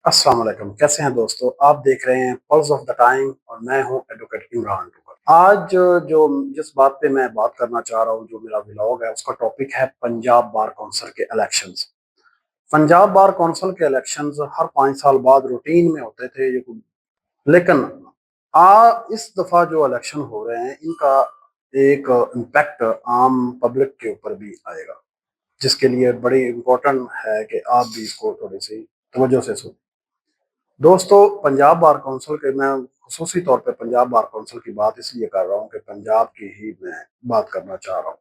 अस्सलाम वालेकुम। कैसे हैं दोस्तों? आप देख रहे हैं पल्स ऑफ द टाइम और मैं हूं एडवोकेट इमरान टूकर। आज जो जिस बात पे मैं बात करना चाह रहा हूं, जो मेरा व्लॉग है, उसका टॉपिक है पंजाब बार काउंसिल के इलेक्शंस। पंजाब बार काउंसिल के इलेक्शंस हर 5 साल बाद रूटीन में होते थे लेकिन इस दफा जो इलेक्शन हो रहे हैं, इनका एक इम्पैक्ट आम पब्लिक के ऊपर भी आएगा, जिसके लिए बड़ी इम्पोर्टेंट है कि आप भी इसको थोड़ी सी तवज्जो से सुनें। दोस्तों, पंजाब बार काउंसिल के मैं खुसूसी तौर पे पंजाब बार काउंसिल की बात इसलिए कर रहा हूँ कि पंजाब की ही मैं बात करना चाह रहा हूँ।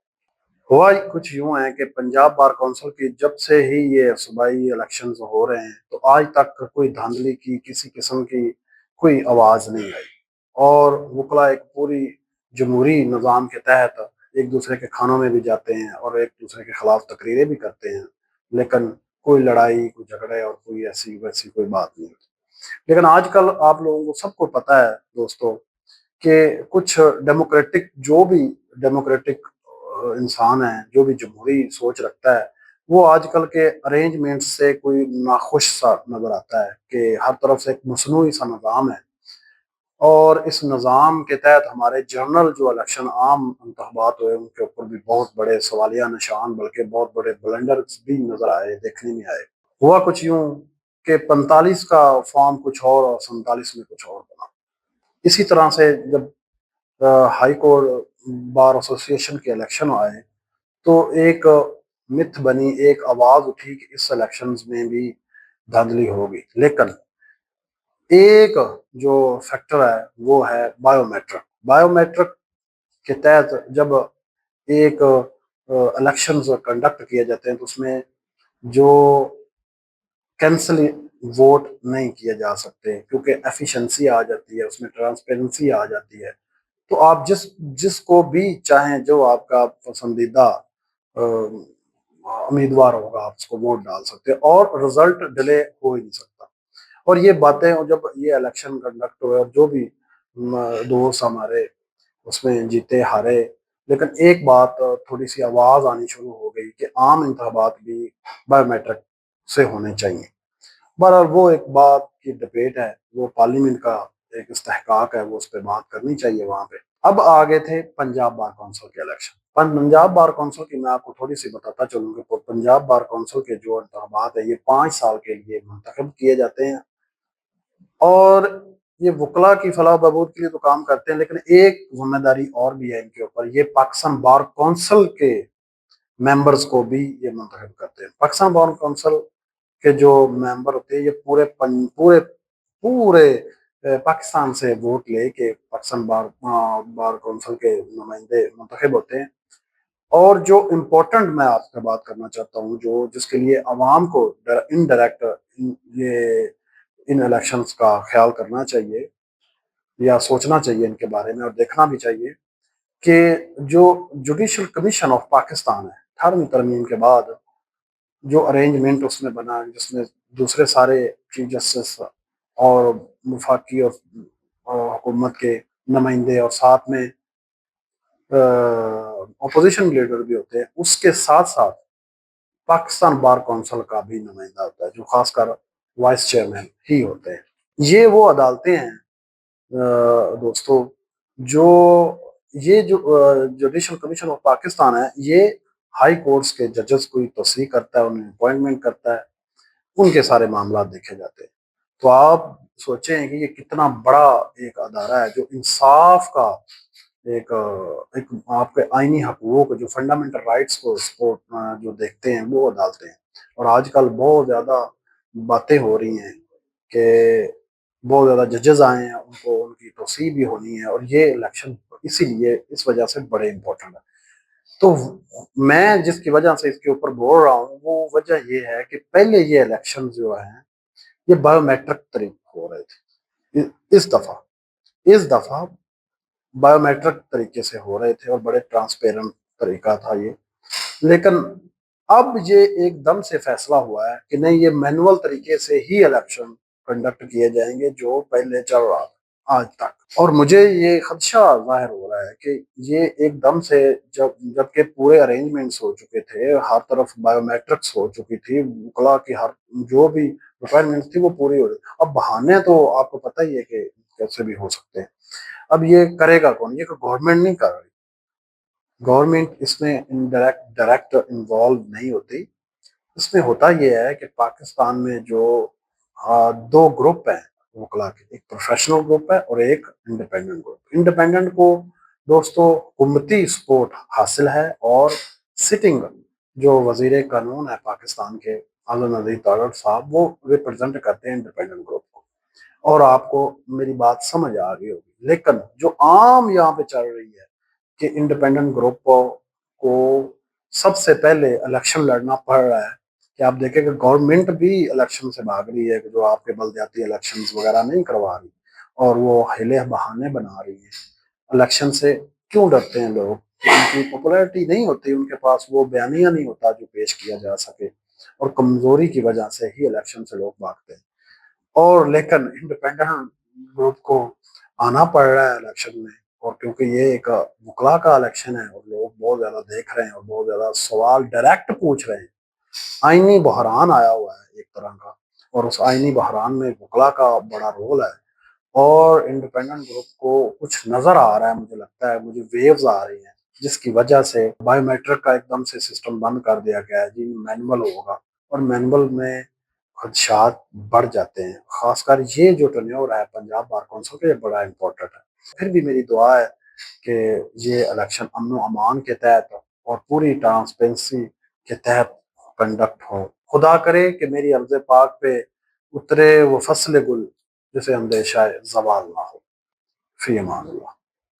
हुआ ही कुछ यूं है कि पंजाब बार काउंसिल की जब से ही ये सूबाई इलेक्शंस हो रहे हैं, तो आज तक कोई धांधली की किसी किस्म की कोई आवाज़ नहीं आई। और वकला एक पूरी जमहूरी निज़ाम के तहत एक दूसरे के खानों में भी जाते हैं और एक दूसरे के खिलाफ तकरीरें भी करते हैं, लेकिन कोई लड़ाई, कोई झगड़े और कोई ऐसी वैसी कोई बात नहीं होती। लेकिन आजकल आप लोगों को सबको पता है दोस्तों कि कुछ डेमोक्रेटिक इंसान है, जो भी जमहूरी सोच रखता है, वो आजकल के अरेंजमेंट से कोई नाखुश सा नजर आता है कि हर तरफ से एक मसनूई सा निज़ाम है। और इस निज़ाम के तहत हमारे जनरल जो इलेक्शन आम इंतखाबात हुए, उनके ऊपर भी बहुत बड़े सवालिया निशान, बल्कि बहुत बड़े ब्लंडर्स भी नजर आए, देखने में आए। हुआ कुछ यूं कि 45 का फॉर्म कुछ और 47 में कुछ और बना। इसी तरह से जब हाई कोर्ट बार एसोसिएशन के इलेक्शन आए, तो एक मिथ बनी, एक आवाज उठी कि इस इलेक्शंस में भी धांधली होगी। लेकिन एक जो फैक्टर है वो है बायोमेट्रिक। बायोमेट्रिक के तहत जब एक इलेक्शंस कंडक्ट किए जाते हैं, तो उसमें जो कैंसिल वोट नहीं किए जा सकते, क्योंकि एफिशिएंसी आ जाती है उसमें, ट्रांसपेरेंसी आ जाती है। तो आप जिसको भी चाहें, जो आपका पसंदीदा उम्मीदवार होगा, आप उसको वोट डाल सकते हैं और रिजल्ट डिले हो ही नहीं सकता। और ये बातें, और जब ये इलेक्शन कंडक्ट हुए और जो भी दोस्त हमारे उसमें जीते हारे, लेकिन एक बात थोड़ी सी आवाज आनी शुरू हो गई कि आम इंतखाबात भी बायोमेट्रिक से होने चाहिए। बहरहाल वो एक बात की डिबेट है, वो पार्लियामेंट का एक इस्तेहकाक है, वो उस पर बात करनी चाहिए वहां पे। अब आगे थे पंजाब बार काउंसिल के इलेक्शन। पंजाब बार काउंसिल की मैं आपको थोड़ी सी बताता चलूँ कि पंजाब बार काउंसिल के जो इंतखाबात है, ये 5 साल के लिए मुंतखब किए जाते हैं। और ये वकला की फलाह बहबूद के लिए तो काम करते हैं, लेकिन एक जिम्मेदारी और भी है इनके ऊपर, ये पाकिस्तान बार काउंसिल के मेंबर्स को भी ये मुंतखब करते हैं। पाकिस्तान बार काउंसिल के जो मेंबर होते हैं, ये पूरे पूरे पाकिस्तान से वोट लेके पाकिस्तान बार काउंसिल के नुमाइंदे मुंतखब होते हैं। और जो इम्पोर्टेंट मैं आपसे बात करना चाहता हूँ, जो जिसके लिए अवाम को इनडायरेक्ट ये इन इलेक्शंस का ख्याल करना चाहिए या सोचना चाहिए इनके बारे में, और देखना भी चाहिए कि जो जुडिशल कमीशन ऑफ पाकिस्तान है, 18वीं तरमीम के बाद जो अरेंजमेंट उसमें बना, जिसमें दूसरे सारे चीफ जस्टिस और वफाकी और हुकूमत के नुमाइंदे और साथ में अपोजिशन लीडर भी होते हैं, उसके साथ साथ पाकिस्तान बार काउंसिल का भी नुमाइंदा होता है, जो खासकर वाइस चेयरमैन ही होते हैं। ये वो अदालतें हैं दोस्तों, जो ये जो जुडिशल कमीशन ऑफ पाकिस्तान है, ये हाई कोर्ट्स के जजेस को तस्वीर करता है, उन्हें अपॉइंटमेंट करता है, उनके सारे मामला देखे जाते हैं। तो आप सोचें कि ये कितना बड़ा एक अदारा है, जो इंसाफ का एक आपके आईनी हकूक, जो फंडामेंटल राइट्स को सपोर्ट जो देखते हैं, वो अदालतें हैं। और आजकल बहुत ज़्यादा बातें हो रही हैं कि बहुत ज़्यादा जजेस आए हैं, उनको उनकी तोसीब भी होनी है, और ये इलेक्शन इसीलिए इस वजह से बड़े इंपॉर्टेंट है। तो मैं जिसकी वजह से इसके ऊपर बोल रहा हूँ, वो वजह ये है कि पहले ये इलेक्शन जो हैं, ये बायोमेट्रिक तरीके हो रहे थे। इस दफा बायोमेट्रिक तरीके से हो रहे थे और बड़े ट्रांसपेरेंट तरीका था ये। लेकिन अब ये एकदम से फैसला हुआ है कि नहीं, ये मैनुअल तरीके से ही इलेक्शन कंडक्ट किए जाएंगे, जो पहले चल रहा था आज तक। और मुझे ये खदशा जाहिर हो रहा है कि ये एकदम से, जबकि पूरे अरेंजमेंट्स हो चुके थे, हर तरफ बायोमेट्रिक्स हो चुकी थी, वकला की हर जो भी रिक्वायरमेंट थी वो पूरी हो रही। अब बहाने तो आपको पता ही है कि कैसे भी हो सकते हैं। अब ये करेगा कौन? ये गवर्नमेंट नहीं कर रही। गवर्नमेंट इसमें इनडायरेक्ट डायरेक्ट इन्वॉल्व नहीं होती। इसमें होता यह है कि पाकिस्तान में जो दो ग्रुप हैं वकला के, एक प्रोफेशनल ग्रुप है और एक इंडिपेंडेंट ग्रुप। इंडिपेंडेंट को दोस्तों हुकूमती सपोर्ट हासिल है, और सिटिंग जो वजीर कानून है पाकिस्तान के आज़म नज़ीर तारड़ साहब, वो रिप्रेजेंट करते हैं इंडिपेंडेंट ग्रुप को। और आपको मेरी बात समझ आ गई होगी। लेकिन जो आम यहाँ पे चल रही है कि इंडिपेंडेंट ग्रुप को सबसे पहले इलेक्शन लड़ना पड़ रहा है, कि आप देखें कि गवर्नमेंट भी इलेक्शन से भाग रही है, कि जो आपके बलदियाती इलेक्शंस वगैरह नहीं करवा रही, और वो हिले बहाने बना रही है। इलेक्शन से क्यों डरते हैं लोग? उनकी पॉपुलैरिटी नहीं होती उनके पास, वो बयानिया नहीं होता जो पेश किया जा सके, और कमजोरी की वजह से ही इलेक्शन से लोग भागते हैं। और लेकिन इंडिपेंडेंट ग्रुप को आना पड़ रहा है इलेक्शन में, और क्योंकि ये एक वकला का इलेक्शन है और लोग बहुत ज्यादा देख रहे हैं और बहुत ज्यादा सवाल डायरेक्ट पूछ रहे हैं। आईनी बहरान आया हुआ है एक तरह का, और उस आईनी बहरान में वकला का बड़ा रोल है। और इंडिपेंडेंट ग्रुप को कुछ नजर आ रहा है, मुझे लगता है, मुझे वेव्स आ रही हैं, जिसकी वजह से बायोमेट्रिक का एकदम से सिस्टम बंद कर दिया गया है जी, मैनुअल होगा। और मैनुअल में खदशात बढ़ जाते हैं, खासकर ये जो टर्न्योवर है पंजाब बार कौंसिल का, ये बड़ा इंपॉर्टेंट है। फिर भी मेरी दुआ है कि ये इलेक्शन अमन अमान के तहत और पूरी ट्रांसपेरेंसी के तहत कंडक्ट हो। खुदा करे कि मेरी अर्ज़ पाक पे उतरे वो फसल गुल जिसे अंदेशा ज़वाल ना हो। फी अमान अल्लाह।